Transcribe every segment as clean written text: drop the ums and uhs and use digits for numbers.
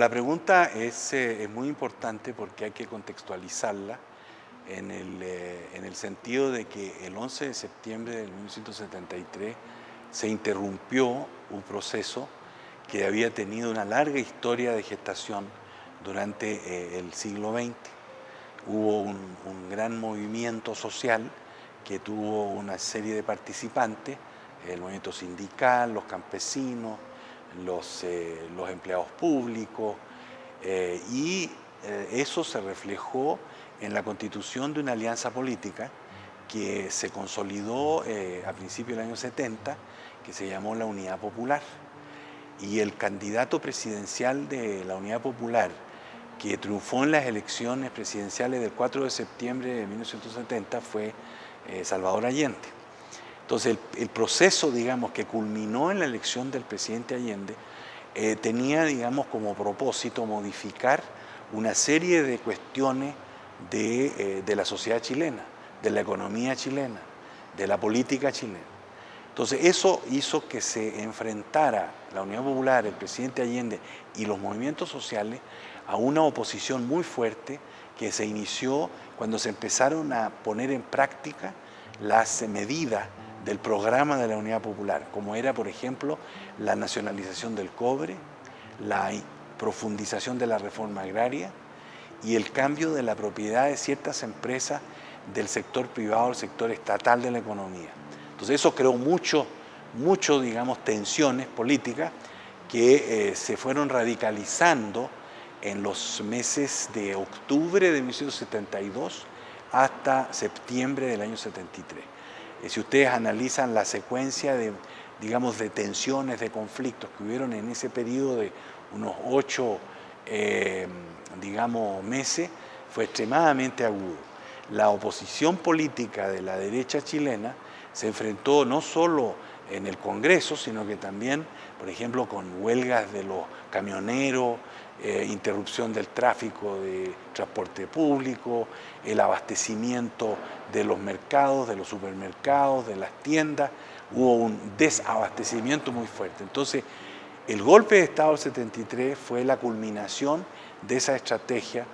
La pregunta es muy importante porque hay que contextualizarla en el sentido de que el 11 de septiembre de 1973 se interrumpió un proceso que había tenido una larga historia de gestación durante el siglo XX. Hubo un gran movimiento social que tuvo una serie de participantes, el movimiento sindical, los campesinos, los empleados públicos, y eso se reflejó en la constitución de una alianza política que se consolidó a principios del año 70, que se llamó la Unidad Popular. Y el candidato presidencial de la Unidad Popular, que triunfó en las elecciones presidenciales del 4 de septiembre de 1970, fue Salvador Allende. Entonces el proceso, digamos, que culminó en la elección del presidente Allende, tenía, digamos, como propósito modificar una serie de cuestiones de la sociedad chilena, de la economía chilena, de la política chilena. Entonces eso hizo que se enfrentara la Unidad Popular, el presidente Allende y los movimientos sociales a una oposición muy fuerte que se inició cuando se empezaron a poner en práctica las medidas del programa de la Unidad Popular, como era, por ejemplo, la nacionalización del cobre, la profundización de la reforma agraria y el cambio de la propiedad de ciertas empresas del sector privado al sector estatal de la economía. Entonces eso creó mucho, digamos, tensiones políticas que se fueron radicalizando en los meses de octubre de 1972 hasta septiembre del año 73. Si ustedes analizan la secuencia de, digamos, de tensiones, de conflictos que hubieron en ese periodo de unos 8, digamos, meses, fue extremadamente agudo. La oposición política de la derecha chilena se enfrentó no solo en el Congreso, sino que también, por ejemplo, con huelgas de los camioneros, interrupción del tráfico de transporte público, el abastecimiento de los mercados, de los supermercados, de las tiendas. Hubo un desabastecimiento muy fuerte. Entonces, el golpe de Estado del 73 fue la culminación de esa estrategia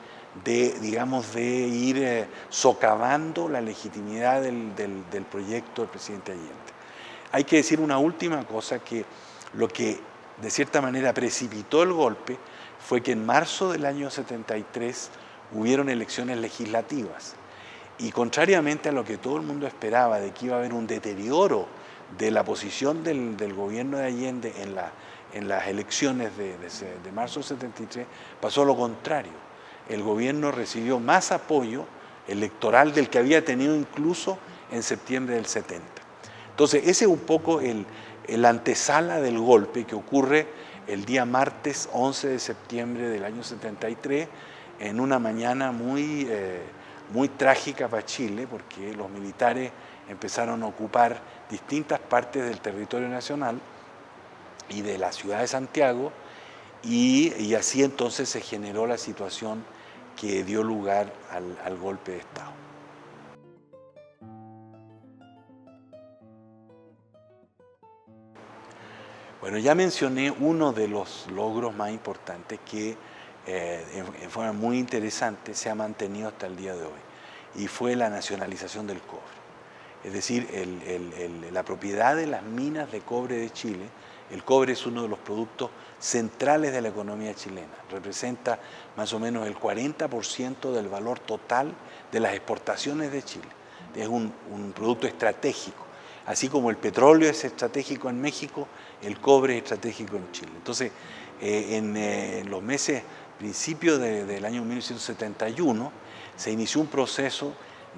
de, digamos, de ir socavando la legitimidad del proyecto del presidente Allende. Hay que decir una última cosa, que lo que de cierta manera precipitó el golpe fue que en marzo del año 73 hubieron elecciones legislativas y, contrariamente a lo que todo el mundo esperaba de que iba a haber un deterioro de la posición del gobierno de Allende en las elecciones de marzo del 73, pasó lo contrario. El gobierno recibió más apoyo electoral del que había tenido incluso en septiembre del 70. Entonces ese es un poco el antesala del golpe que ocurre el día martes 11 de septiembre del año 73, en una mañana muy trágica para Chile, porque los militares empezaron a ocupar distintas partes del territorio nacional y de la ciudad de Santiago, y así entonces se generó la situación que dio lugar al golpe de Estado. Bueno, ya mencioné uno de los logros más importantes que en forma muy interesante se ha mantenido hasta el día de hoy, y fue la nacionalización del cobre. Es decir, la propiedad de las minas de cobre de Chile. El cobre es uno de los productos centrales de la economía chilena. Representa más o menos el 40% del valor total de las exportaciones de Chile. Es un producto estratégico. Así como el petróleo es estratégico en México, el cobre es estratégico en Chile. Entonces, en los meses, principios del año 1971, se inició un proceso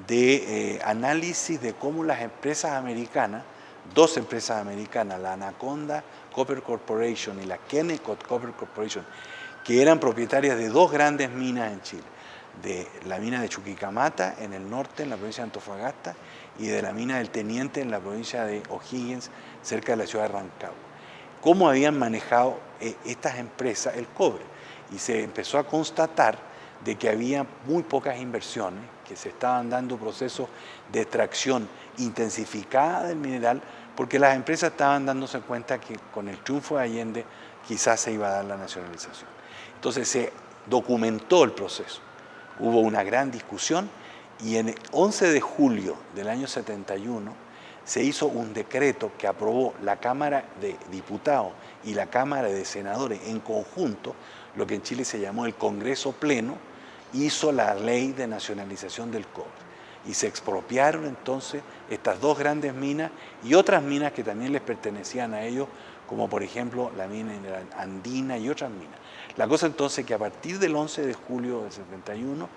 de análisis de cómo las empresas americanas, dos empresas americanas, la Anaconda Copper Corporation y la Kennecott Copper Corporation, que eran propietarias de dos grandes minas en Chile, de la mina de Chuquicamata en el norte, en la provincia de Antofagasta, y de la mina del Teniente en la provincia de O'Higgins, cerca de la ciudad de Rancagua. Cómo habían manejado estas empresas el cobre, y se empezó a constatar de que había muy pocas inversiones, que se estaban dando procesos de extracción intensificada del mineral, porque las empresas estaban dándose cuenta que con el triunfo de Allende quizás se iba a dar la nacionalización. Entonces se documentó el proceso. Hubo una gran discusión y en el 11 de julio del año 71 se hizo un decreto que aprobó la Cámara de Diputados y la Cámara de Senadores en conjunto, lo que en Chile se llamó el Congreso Pleno, hizo la ley de nacionalización del cobre. Y se expropiaron entonces estas dos grandes minas y otras minas que también les pertenecían a ellos, como por ejemplo la mina andina y otras minas. La cosa entonces que a partir del 11 de julio del 71,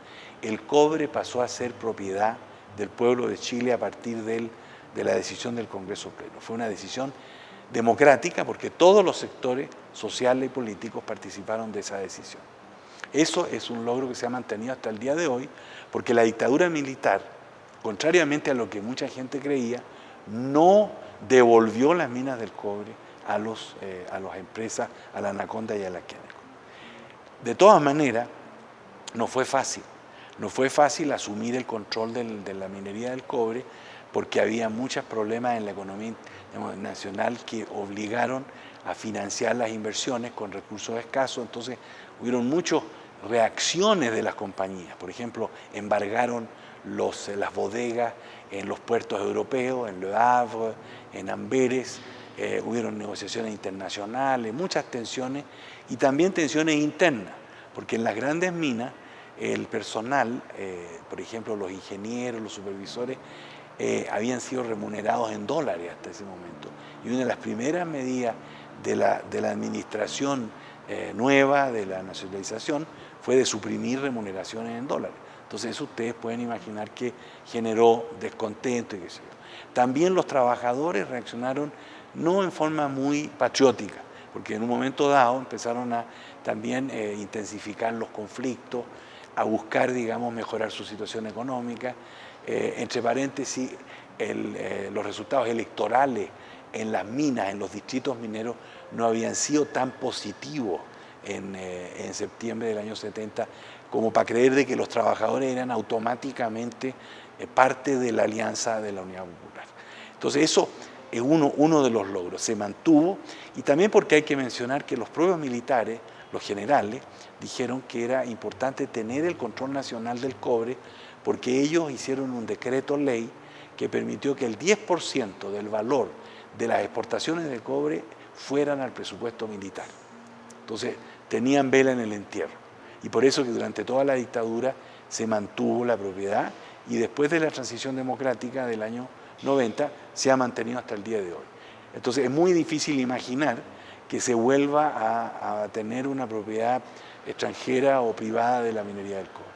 el cobre pasó a ser propiedad del pueblo de Chile a partir de la decisión del Congreso Pleno. Fue una decisión democrática porque todos los sectores sociales y políticos participaron de esa decisión. Eso es un logro que se ha mantenido hasta el día de hoy, porque la dictadura militar, contrariamente a lo que mucha gente creía, no devolvió las minas del cobre a las empresas, a la Anaconda y a la Queneco. De todas maneras, no fue fácil. No fue fácil asumir el control de la minería del cobre porque había muchos problemas en la economía nacional que obligaron a financiar las inversiones con recursos escasos. Entonces, hubieron muchas reacciones de las compañías. Por ejemplo, embargaron las bodegas en los puertos europeos, en Le Havre, en Amberes. Hubieron negociaciones internacionales, muchas tensiones y también tensiones internas, porque en las grandes minas el personal, por ejemplo los ingenieros, los supervisores, habían sido remunerados en dólares hasta ese momento. Y una de las primeras medidas de la administración nueva de la nacionalización fue de suprimir remuneraciones en dólares. Entonces eso ustedes pueden imaginar que generó descontento y qué sé yo. También los trabajadores reaccionaron no en forma muy patriótica, porque en un momento dado empezaron a también intensificar los conflictos, a buscar, digamos, mejorar su situación económica. Entre paréntesis, los resultados electorales en las minas, en los distritos mineros, no habían sido tan positivos en septiembre del año 70 como para creer de que los trabajadores eran automáticamente parte de la alianza de la Unidad Popular. Entonces eso es uno de los logros, se mantuvo, y también porque hay que mencionar que los propios militares, los generales, dijeron que era importante tener el control nacional del cobre porque ellos hicieron un decreto ley que permitió que el 10% del valor de las exportaciones de cobre fueran al presupuesto militar. Entonces tenían vela en el entierro y por eso que durante toda la dictadura se mantuvo la propiedad y después de la transición democrática del año 90 se ha mantenido hasta el día de hoy. Entonces es muy difícil imaginar que se vuelva a tener una propiedad extranjera o privada de la minería del cobre.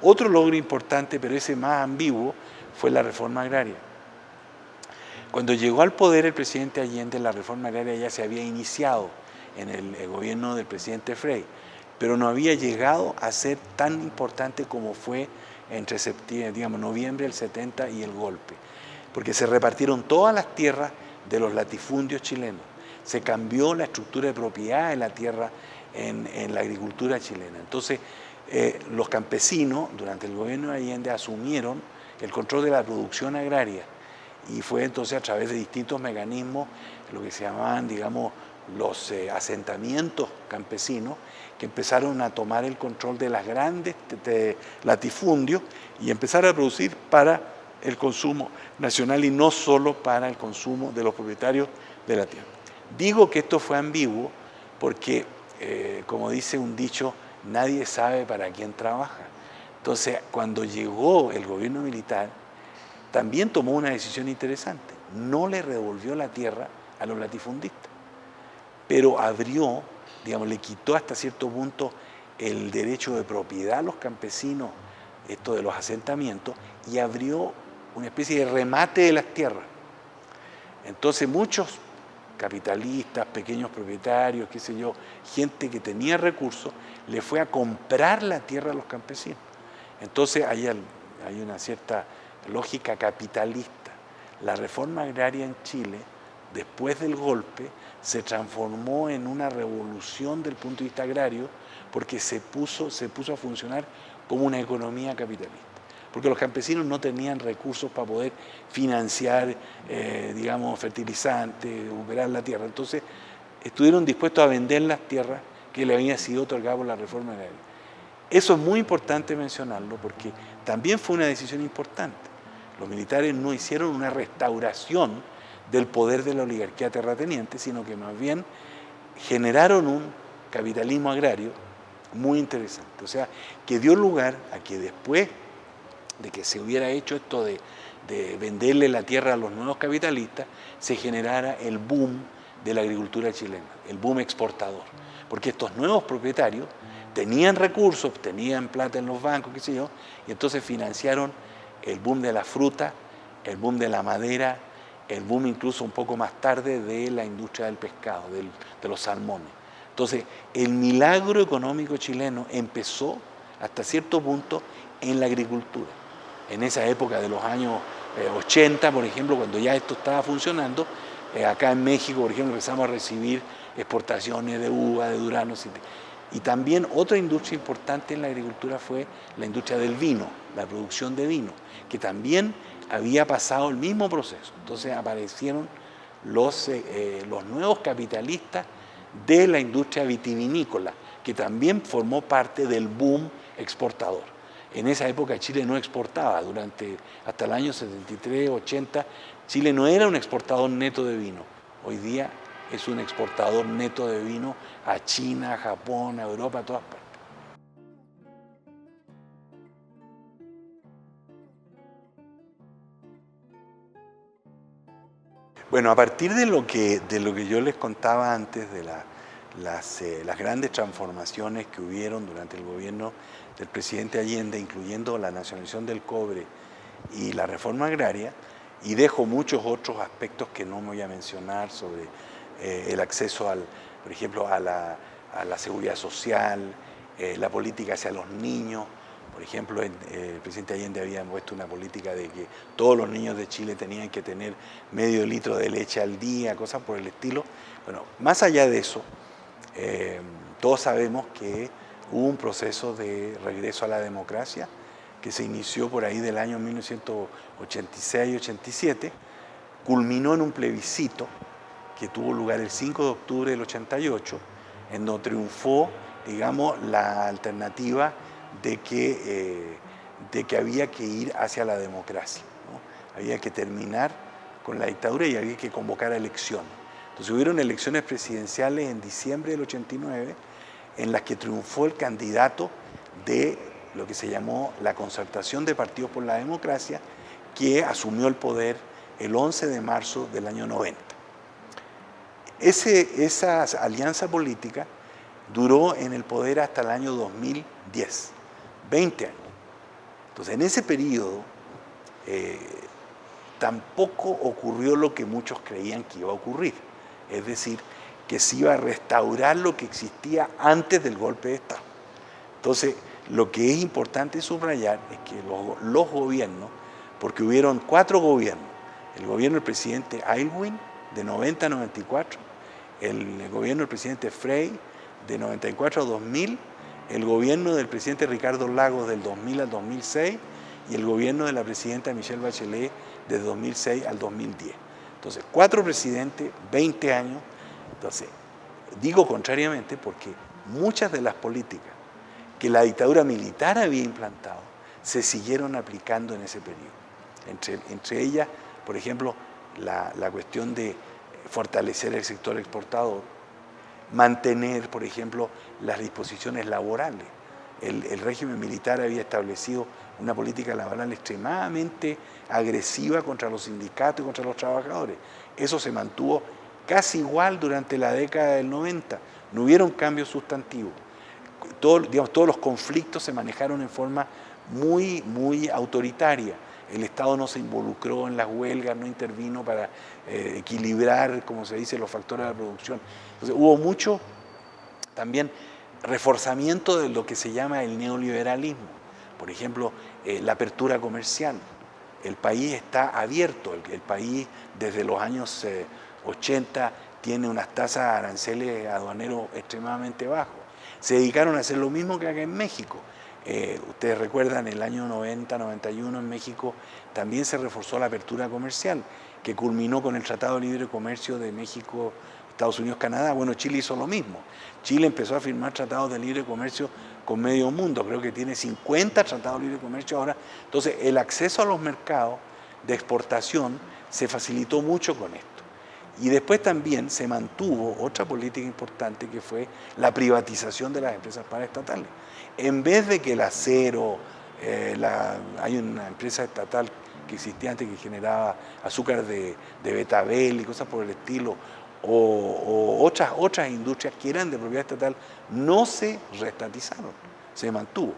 Otro logro importante, pero ese más ambiguo, fue la reforma agraria. Cuando llegó al poder el presidente Allende, la reforma agraria ya se había iniciado en el gobierno del presidente Frei, pero no había llegado a ser tan importante como fue entre noviembre del 70 y el golpe, porque se repartieron todas las tierras de los latifundios chilenos. Se cambió la estructura de propiedad de la tierra en la agricultura chilena. Entonces, los campesinos, durante el gobierno de Allende, asumieron el control de la producción agraria y fue entonces a través de distintos mecanismos, lo que se llamaban, digamos, los asentamientos campesinos, que empezaron a tomar el control de las grandes latifundios y empezar a producir para el consumo nacional y no solo para el consumo de los propietarios de la tierra. Digo que esto fue ambiguo porque, como dice un dicho, nadie sabe para quién trabaja. Entonces, cuando llegó el gobierno militar, también tomó una decisión interesante. No le devolvió la tierra a los latifundistas, pero abrió, digamos, le quitó hasta cierto punto el derecho de propiedad a los campesinos, esto de los asentamientos, y abrió una especie de remate de las tierras. Entonces muchos capitalistas, pequeños propietarios, qué sé yo, gente que tenía recursos, le fue a comprar la tierra a los campesinos. Entonces hay una cierta lógica capitalista. La reforma agraria en Chile, después del golpe, se transformó en una revolución del punto de vista agrario porque se puso a funcionar como una economía capitalista. Porque los campesinos no tenían recursos para poder financiar, digamos, fertilizantes, operar la tierra. Entonces, estuvieron dispuestos a vender las tierras que le había sido otorgado por la reforma agraria. Eso es muy importante mencionarlo porque también fue una decisión importante. Los militares no hicieron una restauración del poder de la oligarquía terrateniente, sino que más bien generaron un capitalismo agrario muy interesante. O sea, que dio lugar a que después de que se hubiera hecho esto de venderle la tierra a los nuevos capitalistas, se generara el boom de la agricultura chilena, el boom exportador. Porque estos nuevos propietarios tenían recursos, tenían plata en los bancos, qué sé yo, y entonces financiaron el boom de la fruta, el boom de la madera, el boom incluso un poco más tarde de la industria del pescado, de los salmones. Entonces, el milagro económico chileno empezó hasta cierto punto en la agricultura. En esa época de los años 80, por ejemplo, cuando ya esto estaba funcionando, acá en México, por ejemplo, empezamos a recibir exportaciones de uva, de duranos. Y también otra industria importante en la agricultura fue la industria del vino, la producción de vino, que también había pasado el mismo proceso. Entonces aparecieron los nuevos capitalistas de la industria vitivinícola, que también formó parte del boom exportador. En esa época Chile no exportaba, hasta el año 73, 80, Chile no era un exportador neto de vino. Hoy día es un exportador neto de vino a China, a Japón, a Europa, a todas partes. Bueno, a partir de lo que yo les contaba antes de las grandes transformaciones que hubieron durante el gobierno del presidente Allende, incluyendo la nacionalización del cobre y la reforma agraria, y dejo muchos otros aspectos que no me voy a mencionar sobre el acceso, por ejemplo, a la seguridad social, la política hacia los niños. Por ejemplo, el presidente Allende había puesto una política de que todos los niños de Chile tenían que tener medio litro de leche al día, cosas por el estilo. Bueno, más allá de eso, todos sabemos que hubo un proceso de regreso a la democracia que se inició por ahí del año 1986-87, culminó en un plebiscito que tuvo lugar el 5 de octubre del 88, en donde triunfó, digamos, la alternativa de que había que ir hacia la democracia, ¿no? Había que terminar con la dictadura y había que convocar a elecciones. Entonces hubieron elecciones presidenciales en diciembre del 89 en las que triunfó el candidato de lo que se llamó la Concertación de Partidos por la Democracia, que asumió el poder el 11 de marzo del año 90. Esa alianza política duró en el poder hasta el año 2010, 20 años. Entonces, en ese periodo tampoco ocurrió lo que muchos creían que iba a ocurrir, es decir, que se iba a restaurar lo que existía antes del golpe de Estado. Entonces, lo que es importante subrayar es que los gobiernos, porque hubieron 4 gobiernos, el gobierno del presidente Aylwin de 90 a 94, el gobierno del presidente Frey de 94 a 2000, el gobierno del presidente Ricardo Lagos del 2000 al 2006 y el gobierno de la presidenta Michelle Bachelet de 2006 al 2010. Entonces, 4 presidentes, 20 años. Entonces, digo contrariamente porque muchas de las políticas que la dictadura militar había implantado se siguieron aplicando en ese periodo. Entre ellas, por ejemplo, la cuestión de fortalecer el sector exportador, mantener, por ejemplo, las disposiciones laborales. El régimen militar había establecido una política laboral extremadamente agresiva contra los sindicatos y contra los trabajadores. Eso se mantuvo casi igual durante la década del 90. No hubieron cambios sustantivos. Todos los conflictos se manejaron en forma muy, muy autoritaria. El Estado no se involucró en las huelgas, no intervino para equilibrar, como se dice, los factores de la producción. Entonces, hubo mucho también reforzamiento de lo que se llama el neoliberalismo. Por ejemplo, la apertura comercial. El país está abierto, el país desde los años 80 tiene unas tasas aranceles aduaneros extremadamente bajos. Se dedicaron a hacer lo mismo que acá en México. Ustedes recuerdan, en el año 90, 91 en México también se reforzó la apertura comercial, que culminó con el Tratado de Libre Comercio de México Estados Unidos, Canadá. Bueno, Chile hizo lo mismo. Chile empezó a firmar tratados de libre comercio con medio mundo, creo que tiene 50 tratados de libre comercio ahora. Entonces, el acceso a los mercados de exportación se facilitó mucho con esto. Y después también se mantuvo otra política importante que fue la privatización de las empresas paraestatales. En vez de que el acero, hay una empresa estatal que existía antes que generaba azúcar de betabel y cosas por el estilo, o otras industrias que eran de propiedad estatal, no se reestatizaron, se mantuvo.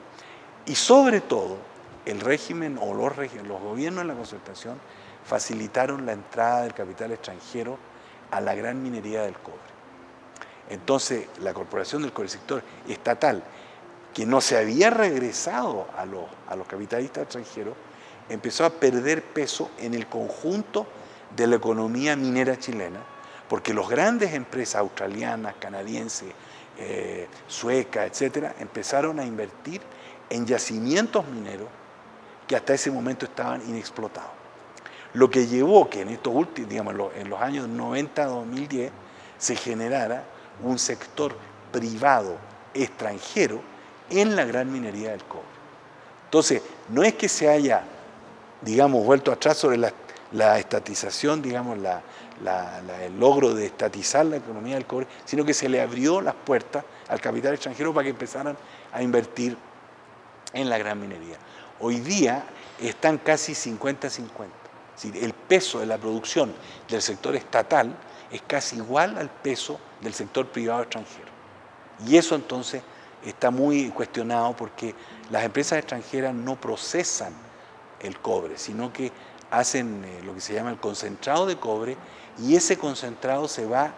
Y sobre todo, el régimen o los gobiernos en la concertación facilitaron la entrada del capital extranjero a la gran minería del cobre. Entonces, la Corporación del Cobre, sector estatal, que no se había regresado a los capitalistas extranjeros, empezó a perder peso en el conjunto de la economía minera chilena, porque las grandes empresas australianas, canadienses, suecas, etcétera, empezaron a invertir en yacimientos mineros que hasta ese momento estaban inexplotados. Lo que llevó que en estos últimos, digamos, en los años 90-2010, se generara un sector privado extranjero en la gran minería del cobre. Entonces, no es que se haya, digamos, vuelto atrás sobre la estatización, digamos, el logro de estatizar la economía del cobre, sino que se le abrió las puertas al capital extranjero para que empezaran a invertir en la gran minería. Hoy día están casi 50-50. Es decir, el peso de la producción del sector estatal es casi igual al peso del sector privado extranjero. Y eso entonces está muy cuestionado porque las empresas extranjeras no procesan el cobre, sino que hacen lo que se llama el concentrado de cobre, y ese concentrado se va,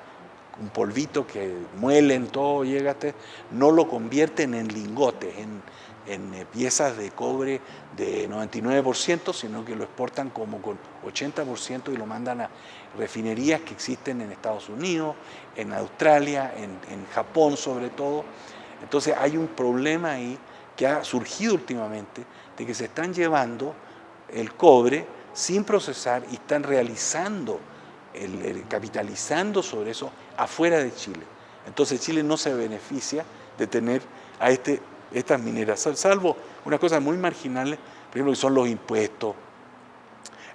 un polvito que muelen todo, no lo convierten en lingotes, en piezas de cobre de 99%, sino que lo exportan como con 80% y lo mandan a refinerías que existen en Estados Unidos, en Australia, en Japón sobre todo. Entonces hay un problema ahí que ha surgido últimamente de que se están llevando el cobre sin procesar y están realizando, capitalizando sobre eso afuera de Chile. Entonces Chile no se beneficia de tener a estas mineras, salvo unas cosas muy marginales, por ejemplo, que son los impuestos,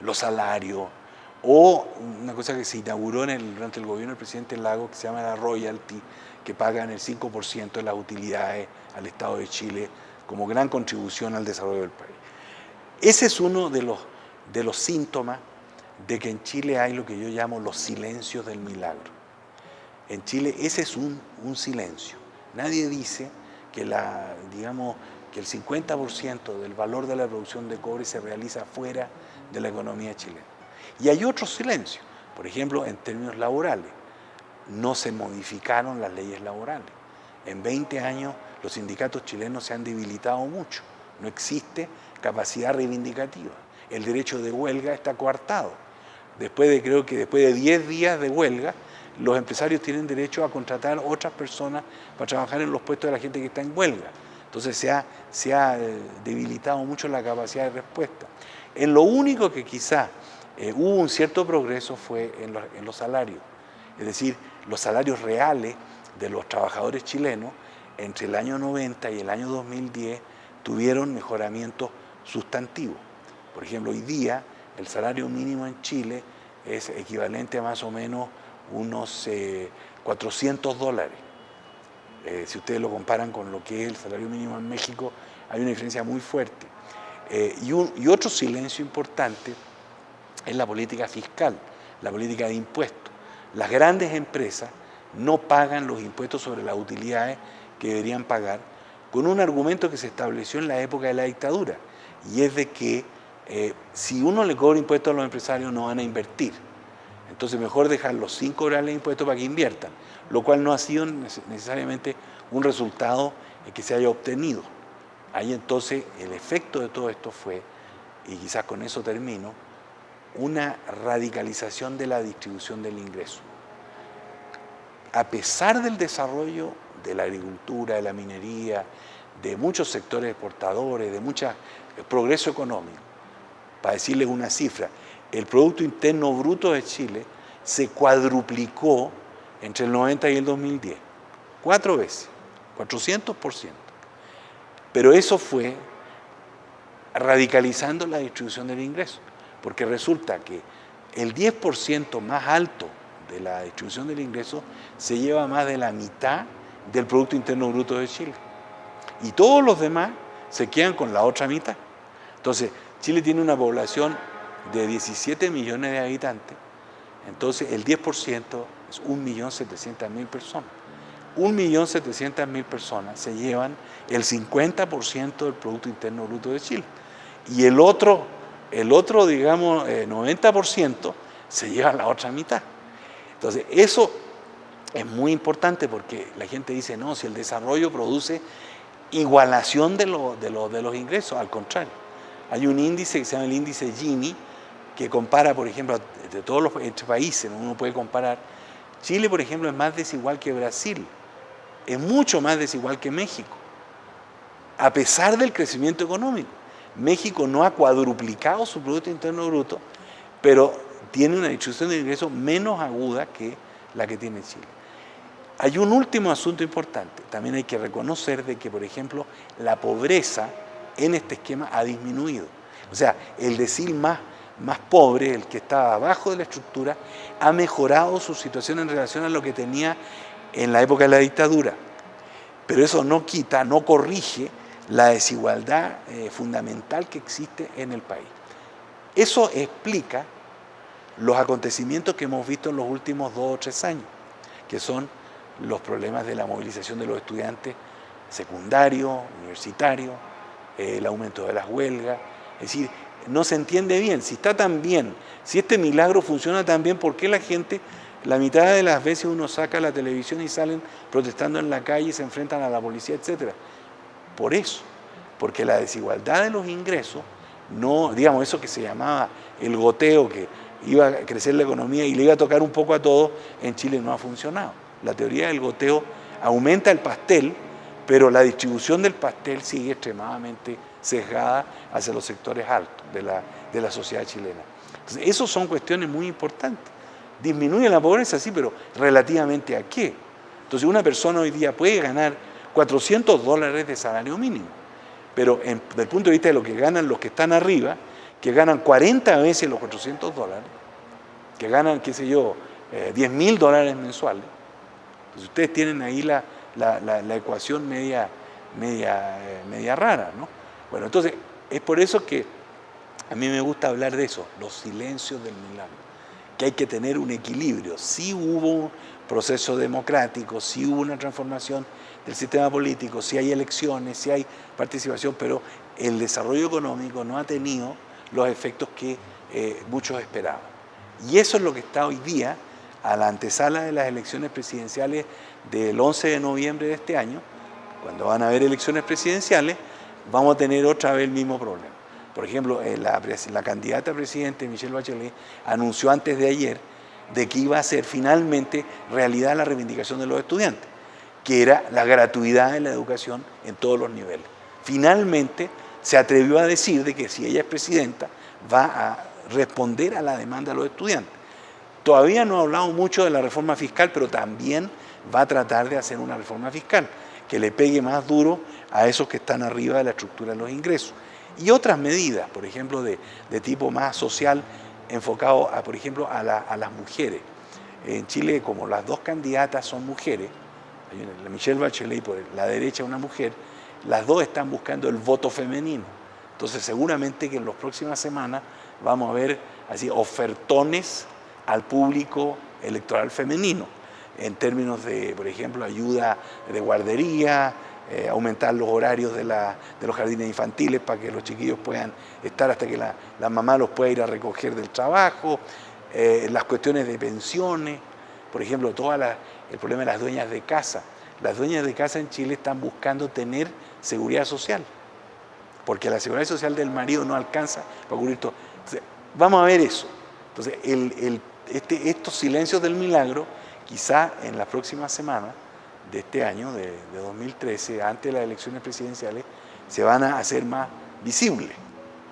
los salarios, o una cosa que se inauguró durante el gobierno del presidente Lagos, que se llama la royalty, que pagan el 5% de las utilidades al Estado de Chile como gran contribución al desarrollo del país. Ese es uno de los síntomas de que en Chile hay lo que yo llamo los silencios del milagro. En Chile ese es un silencio. Nadie dice que que el 50% del valor de la producción de cobre se realiza fuera de la economía chilena. Y hay otro silencio, por ejemplo, en términos laborales. No se modificaron las leyes laborales. En 20 años los sindicatos chilenos se han debilitado mucho. No existe capacidad reivindicativa. El derecho de huelga está coartado. Creo que después de 10 días de huelga, los empresarios tienen derecho a contratar otras personas para trabajar en los puestos de la gente que está en huelga. Entonces se ha debilitado mucho la capacidad de respuesta. En lo único que quizá hubo un cierto progreso fue en los salarios. Es decir, los salarios reales de los trabajadores chilenos entre el año 90 y el año 2010 tuvieron mejoramientos sustantivos. Por ejemplo, hoy día el salario mínimo en Chile es equivalente a más o menos unos $400. Si ustedes lo comparan con lo que es el salario mínimo en México, hay una diferencia muy fuerte. Y otro silencio importante es la política fiscal, la política de impuestos. Las grandes empresas no pagan los impuestos sobre las utilidades que deberían pagar, con un argumento que se estableció en la época de la dictadura, y es de que si uno le cobra impuestos a los empresarios no van a invertir. Entonces mejor dejarlos sin cobrarles impuestos para que inviertan, lo cual no ha sido necesariamente un resultado que se haya obtenido. Ahí entonces el efecto de todo esto fue, y quizás con eso termino, una radicalización de la distribución del ingreso. A pesar del desarrollo de la agricultura, de la minería, de muchos sectores exportadores, de mucho progreso económico, para decirles una cifra, el Producto Interno Bruto de Chile se cuadruplicó entre el 90 y el 2010. 4 veces, 400%. Pero eso fue radicalizando la distribución del ingreso, porque resulta que el 10% más alto de la distribución del ingreso se lleva más de la mitad del Producto Interno Bruto de Chile. Y todos los demás se quedan con la otra mitad. Entonces, Chile tiene una población de 17 millones de habitantes, entonces el 10% es 1.700.000 personas. 1.700.000 personas se llevan el 50% del Producto Interno Bruto de Chile. Y el otro digamos, 90% se lleva la otra mitad. Entonces, eso es muy importante porque la gente dice, no, si el desarrollo produce igualación de los ingresos, al contrario. Hay un índice que se llama el índice Gini, que compara, por ejemplo, de todos los entre países, uno puede comparar. Chile, por ejemplo, es más desigual que Brasil, es mucho más desigual que México, a pesar del crecimiento económico. México no ha cuadruplicado su Producto Interno Bruto, pero tiene una distribución de ingresos menos aguda que la que tiene Chile. Hay un último asunto importante. También hay que reconocer de que, por ejemplo, la pobreza en este esquema ha disminuido. O sea, el decil más pobre, el que está abajo de la estructura, ha mejorado su situación en relación a lo que tenía en la época de la dictadura. Pero eso no quita, no corrige la desigualdad fundamental que existe en el país. Eso explica los acontecimientos que hemos visto en los últimos 2 o 3 años, que son los problemas de la movilización de los estudiantes secundarios, universitarios, el aumento de las huelgas. Es decir, no se entiende bien, si está tan bien, si este milagro funciona tan bien, ¿por qué la gente, la mitad de las veces uno saca la televisión y salen protestando en la calle y se enfrentan a la policía, etcétera? Por eso, porque la desigualdad de los ingresos, no, digamos, eso que se llamaba el goteo, que iba a crecer la economía y le iba a tocar un poco a todos, en Chile no ha funcionado. La teoría del goteo aumenta el pastel, pero la distribución del pastel sigue extremadamente sesgada hacia los sectores altos de la sociedad chilena. Entonces, esas son cuestiones muy importantes. Disminuye la pobreza, sí, pero ¿relativamente a qué? Entonces, una persona hoy día puede ganar $400 de salario mínimo, pero desde el punto de vista de lo que ganan los que están arriba, que ganan 40 veces los $400, que ganan, qué sé yo, $10.000 mensuales. Pues ustedes tienen ahí la ecuación media rara, ¿no? Bueno, entonces, es por eso que a mí me gusta hablar de eso, los silencios del milagro, que hay que tener un equilibrio. Sí hubo un proceso democrático, sí hubo una transformación del sistema político, sí hay elecciones, sí hay participación, pero el desarrollo económico no ha tenido los efectos que muchos esperaban. Y eso es lo que está hoy día a la antesala de las elecciones presidenciales del 11 de noviembre de este año. Cuando van a haber elecciones presidenciales, vamos a tener otra vez el mismo problema. Por ejemplo, la candidata a presidente, Michelle Bachelet, anunció antes de ayer de que iba a ser finalmente realidad la reivindicación de los estudiantes, que era la gratuidad de la educación en todos los niveles. Finalmente se atrevió a decir de que si ella es presidenta va a responder a la demanda de los estudiantes. Todavía no ha hablado mucho de la reforma fiscal, pero también va a tratar de hacer una reforma fiscal que le pegue más duro a esos que están arriba de la estructura de los ingresos. Y otras medidas, por ejemplo, de tipo más social, enfocado, por ejemplo, a las mujeres. En Chile, como las dos candidatas son mujeres, la Michelle Bachelet y por la derecha una mujer, las dos están buscando el voto femenino. Entonces, seguramente que en las próximas semanas vamos a ver así ofertones al público electoral femenino, en términos de, por ejemplo, ayuda de guardería, aumentar los horarios de los jardines infantiles para que los chiquillos puedan estar hasta que la mamá los pueda ir a recoger del trabajo, las cuestiones de pensiones, por ejemplo, el problema de las dueñas de casa. Las dueñas de casa en Chile están buscando tener seguridad social, porque la seguridad social del marido no alcanza para cubrir todo. Entonces, vamos a ver eso. Entonces, estos silencios del milagro, quizá en las próximas semanas de este año, de 2013, antes de las elecciones presidenciales, se van a hacer más visibles,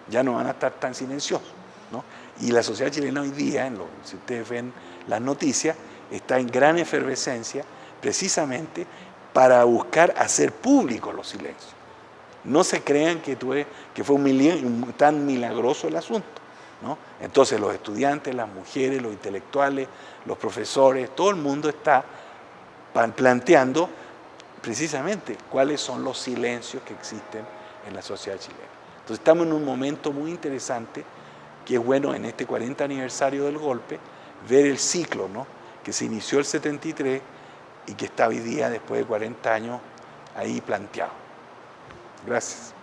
ya no van a estar tan silenciosos, ¿no? Y la sociedad chilena hoy día, si ustedes ven las noticias, está en gran efervescencia precisamente para buscar hacer públicos los silencios. No se crean que fue tan milagroso el asunto, ¿no? Entonces los estudiantes, las mujeres, los intelectuales, los profesores, todo el mundo está planteando precisamente cuáles son los silencios que existen en la sociedad chilena. Entonces estamos en un momento muy interesante, que es bueno en este 40 aniversario del golpe, ver el ciclo, ¿no?, que se inició el 73 y que está hoy día, después de 40 años, ahí planteado. Gracias.